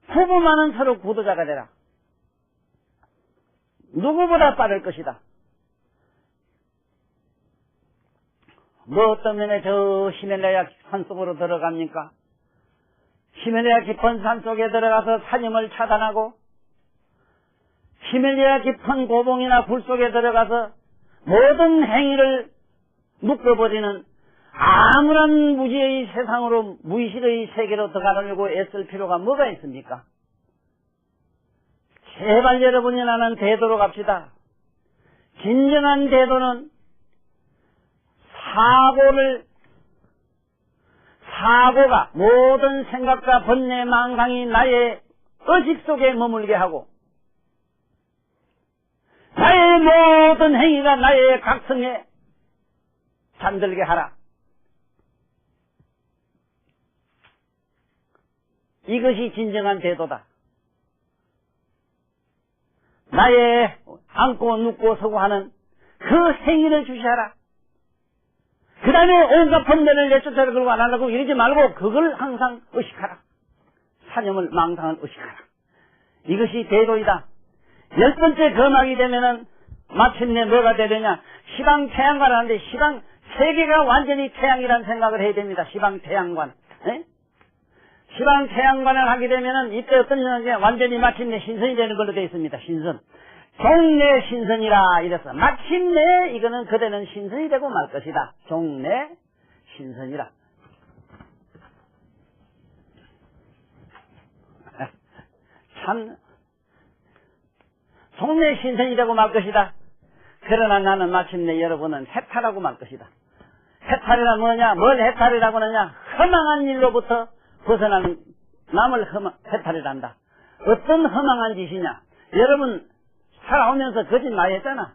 부부만은 서로 구도자가 되라. 누구보다 빠를 것이다. 뭐 때문에 저 히말라야 산속으로 들어갑니까? 히말라야 깊은 산속에 들어가서 사념을 차단하고 히말라야 깊은 고봉이나 굴 속에 들어가서 모든 행위를 묶어버리는 아무런 무지의 세상으로 무의식의 세계로 들어가려고 애쓸 필요가 뭐가 있습니까? 제발 여러분이 나는 대도로 갑시다. 진정한 대도는 사고가 모든 생각과 번뇌 망상이 나의 의식 속에 머물게 하고 나의 모든 행위가 나의 각성에 잠들게 하라. 이것이 진정한 대도다. 나의 앉고 눕고 서고 하는 그 행위를 주시하라. 그 다음에 온갖 번뇌를 내쫓아를 걸고 안 하려고 이러지 말고 그걸 항상 의식하라. 사념을 망상을 의식하라. 이것이 대도이다. 10번째 검하게 되면은 마침내 뭐가 되느냐? 시방 태양관 하는데 시방 세계가 완전히 태양이라는 생각을 해야 됩니다. 시방 태양관. 네? 시방 태양관을 하게 되면은 이때 어떤 일이 완전히 마침내 신선이 되는 걸로 되어 있습니다. 신선. 종래 신선이라 이래서 마침내 이거는 그대는 신선이 되고 말 것이다. 종래 신선이라. 참 종래 신선이 되고 말 것이다. 그러나 나는 마침내 여러분은 해탈하고 말 것이다. 해탈이란 뭐냐? 뭘 해탈이라고 하느냐? 허망한 일로부터 벗어나는, 남을 해탈이란다. 어떤 허망한 짓이냐? 여러분 살아오면서 거짓 많이 했잖아.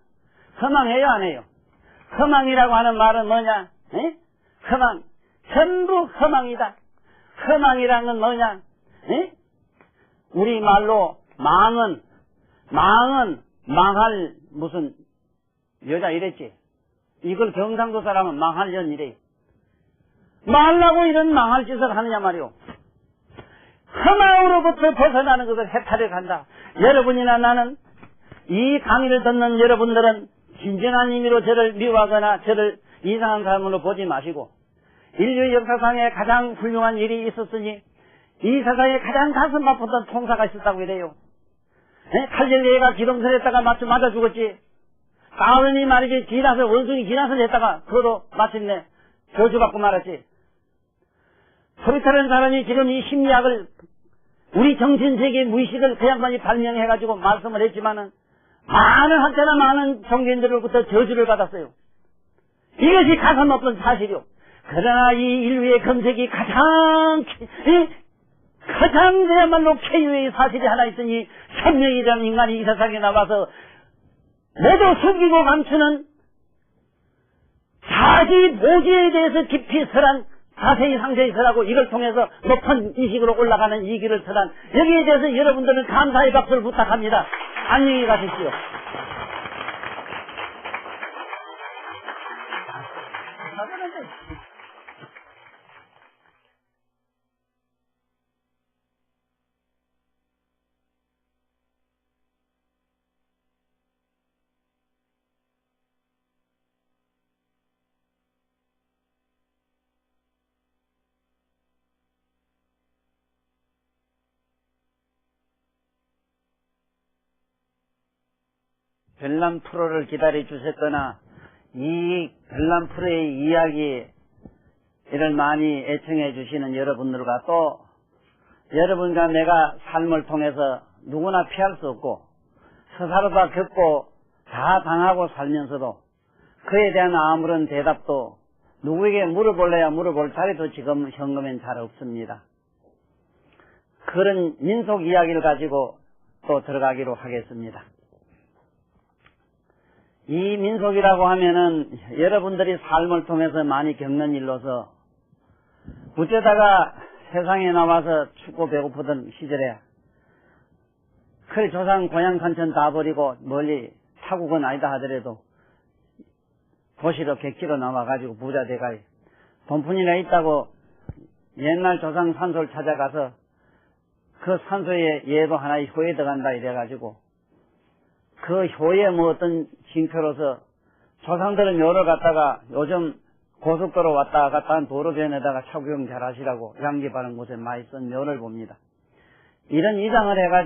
허망해요, 안 해요? 허망이라고 하는 말은 뭐냐? 에? 허망, 전부 허망이다. 허망이라는 건 뭐냐? 에? 우리 말로 망은 망할 무슨 여자 이랬지. 이걸 경상도 사람은 망할 년 이래. 말라고 이런 망할 짓을 하느냐 말이오. 허망으로부터 벗어나는 것을 해탈해 간다. 여러분이나 나는, 이 강의를 듣는 여러분들은 진정한 의미로 저를 미워하거나 저를 이상한 사람으로 보지 마시고, 인류 역사상에 가장 훌륭한 일이 있었으니 이 세상에 가장 가슴 아팠던 통사가 있었다고 이래요. 칼릴레가 기동설했다가 맞아 죽었지. 가을이 말이지 기나서 원숭이 기나설 했다가 그것도 마침내 저주받고 말았지. 프루타라는 사람이 지금 이 심리학을, 우리 정신세계 무의식을 그 양반이 발명해가지고 말씀을 했지만은 많은 학자나 많은 종교인들로부터 저주를 받았어요. 이것이 가슴 아픈 사실이요. 그러나 이 인류의 검색이 가장 그야말로 쾌유의 사실이 하나 있으니, 천명이라는 인간이 이 세상에 나와서 모두 숨기고 감추는 자기 보지에 대해서 깊이 설한, 자세히 상세히 설하고 이걸 통해서 높은 인식으로 올라가는 이 길을 설한, 여기에 대해서 여러분들은 감사의 박수를 부탁합니다. 안녕히 가십시오. 별난 프로를 기다려 주셨거나 이 별난 프로의 이야기를 많이 애청해 주시는 여러분들과, 또 여러분과 내가 삶을 통해서 누구나 피할 수 없고 스스로 다 겪고 다 당하고 살면서도 그에 대한 아무런 대답도 누구에게 물어볼래야 물어볼 자리도 지금 현금엔 잘 없습니다. 그런 민속 이야기를 가지고 또 들어가기로 하겠습니다. 이 민속이라고 하면은 여러분들이 삶을 통해서 많이 겪는 일로서, 어쩌다가 세상에 나와서 춥고 배고프던 시절에 그래 조상 고향 산천 다 버리고 멀리 타국은 아니다 하더라도 도시로 객지로 나와가지고 부자 돼가 돈푼이나 있다고 옛날 조상 산소를 찾아가서 그 산소에 얘도 하나의 효에 들어간다 이래가지고 그 효에 뭐 어떤 징표로서 조상들은 묘를 갖다가 요즘 고속도로 왔다 갔다 한 도로변에다가 착용 잘 하시라고 양기 바른 곳에 많이 쓴 묘를 봅니다. 이런 이장을 해가지고